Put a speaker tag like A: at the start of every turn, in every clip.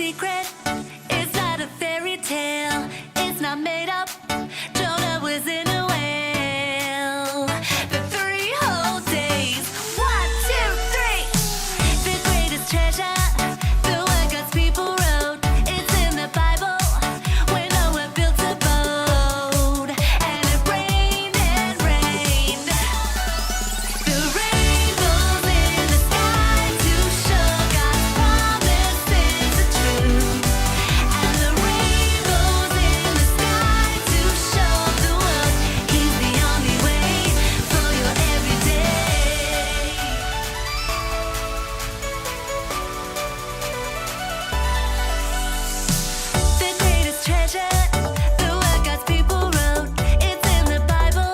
A: secret. It's not a fairy tale. It's not made up. Jonah was in a whale for 3 whole days. 1, 2, 3. The greatest treasure, the word God's people wrote. It's in the Bible. When Noah built a boat, and it rained and rained. The rainbows in the sky to show God's promises are true. And the rainbows in the sky to show the world He's the only way for your everyday. The greatest treasure, the word God's people wrote. It's in the Bible.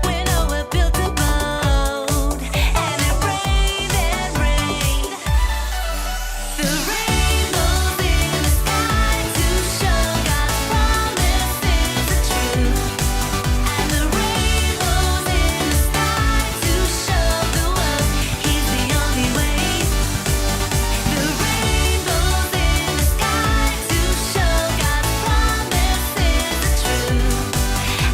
A: When Noah built a boat, and it rained and rained. The rainbows in the sky to show God's promises are true. And the rainbows in the sky to show the world He's the only way. The rainbows in the sky to show God's promises are true.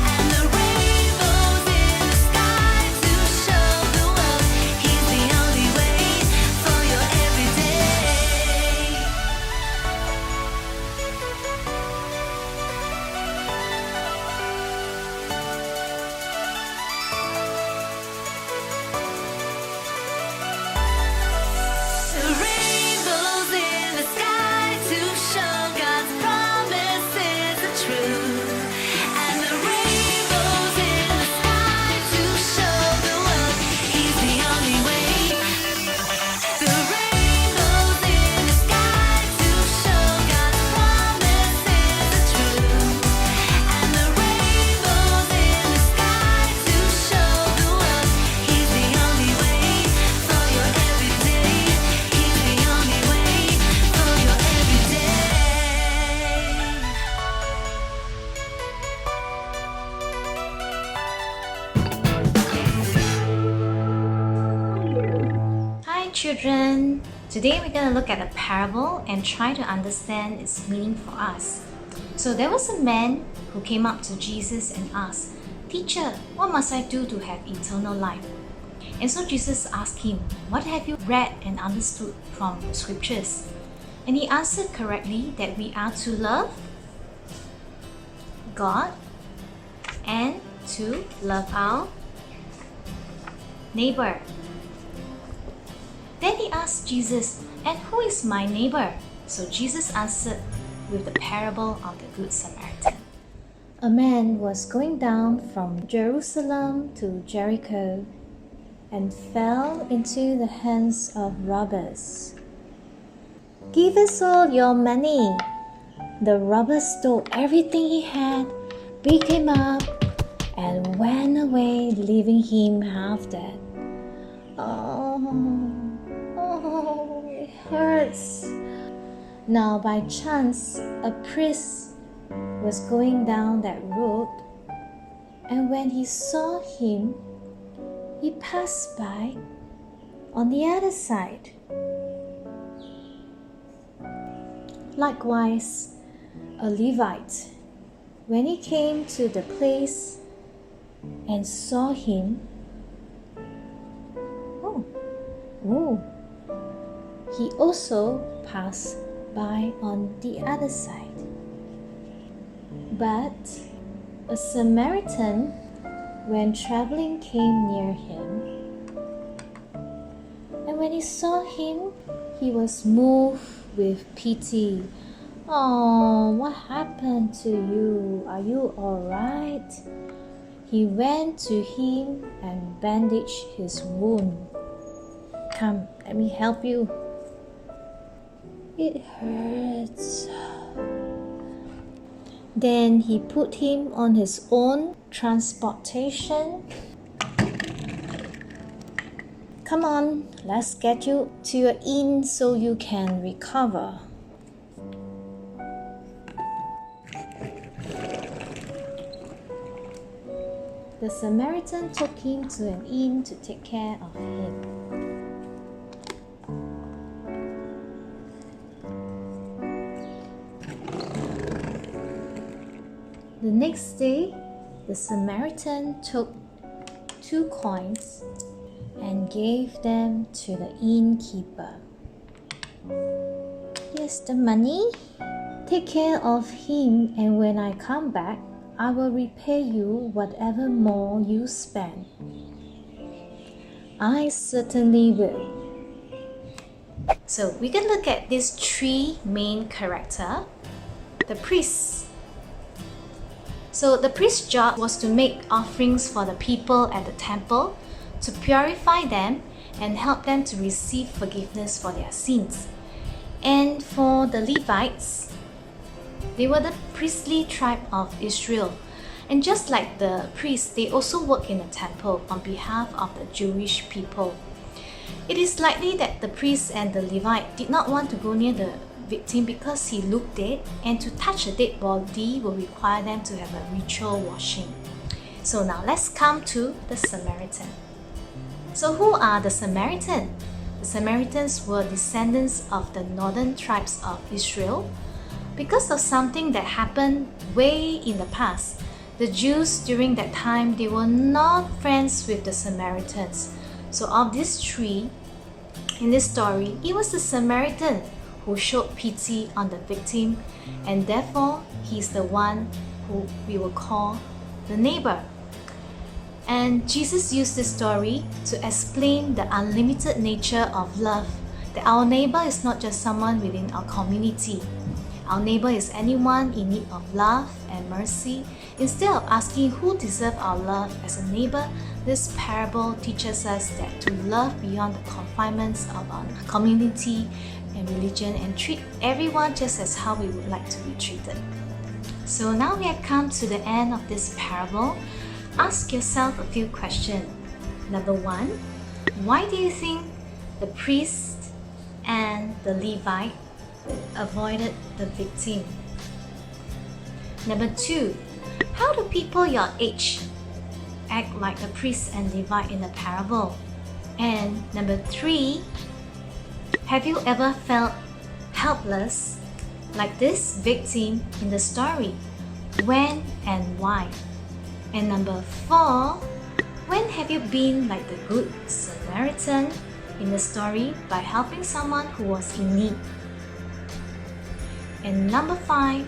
A: And the rainbows in the sky to show the world He's the only way for your everyday. The rainbows in the sky to show God's promises are true. And the rainbows in the sky to show the world He's the only way. The rainbows in the sky to show God's promises are true. And the rainbows in the sky to show the world He's the only way for your everyday. He's the only way for your everyday.
B: Hi children! Today we're going to look at a parable and try to understand its meaning for us. So there was a man who came up to Jesus and asked, "Teacher, what must I do to have eternal life?" And so Jesus asked him, "What have you read and understood from the scriptures?" And he answered correctly that we are to love God and to love our neighbor. Then he asked Jesus, "And who is my neighbor?" So Jesus answered with the parable of the Good Samaritan. A man was going down from Jerusalem to Jericho and fell into the hands of robbers. "Give us all your money." The robbers stole everything he had, beat him up, and went away, leaving him half dead. Oh, it hurts. Now, by chance, a priest was going down that road, and when he saw him, he passed by on the other side. Likewise, a Levite, when he came to the place and saw him, he also passed by on the other side. But a Samaritan, when traveling, came near him, and when he saw him, he was moved with pity. "Oh, what happened to you? Are you all right?" He went to him and bandaged his wound. "Come, let me help you." "It hurts." Then he put him on his own transportation. "Come on, let's get you to your inn so you can recover." The Samaritan took him to an inn to take care of him. The next day, the Samaritan took 2 coins and gave them to the innkeeper. Here's the money. Take care of him, and when I come back, I will repay you whatever more you spend. I certainly will. So we can look at these 3 main characters. The priests. So the priest's job was to make offerings for the people at the temple, to purify them and help them to receive forgiveness for their sins. And for the Levites, they were the priestly tribe of Israel. And just like the priests, they also work in the temple on behalf of the Jewish people. It is likely that the priest and the Levite did not want to go near the victim because he looked dead, and to touch a dead body will require them to have a ritual washing. So now let's come to the Samaritan. So who are the Samaritan? The Samaritans were descendants of the northern tribes of Israel. Because of something that happened way in the past, the Jews during that time, they were not friends with the Samaritans. So of these 3, in this story, it was the Samaritan who showed pity on the victim, and therefore he's the one who we will call the neighbor. And Jesus used this story to explain the unlimited nature of love, that our neighbor is not just someone within our community. Our neighbor is anyone in need of love and mercy. Instead of asking who deserves our love as a neighbor, this parable teaches us that to love beyond the confinements of our community and religion, and treat everyone just as how we would like to be treated. So now we have come to the end of this parable. Ask yourself a few questions. Number 1, why do you think the priest and the Levite avoided the victim? Number 2, how do people your age act like the priest and Levite in the parable? And number 3, have you ever felt helpless like this victim in the story? When and why? And number 4, when have you been like the Good Samaritan in the story by helping someone who was in need? And number 5,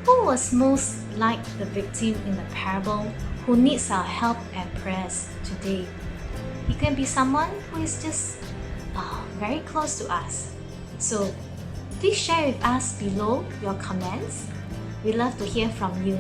B: who was most like the victim in the parable who needs our help and prayers today? It can be someone who is just very close to us. So please share with us below your comments. We love to hear from you.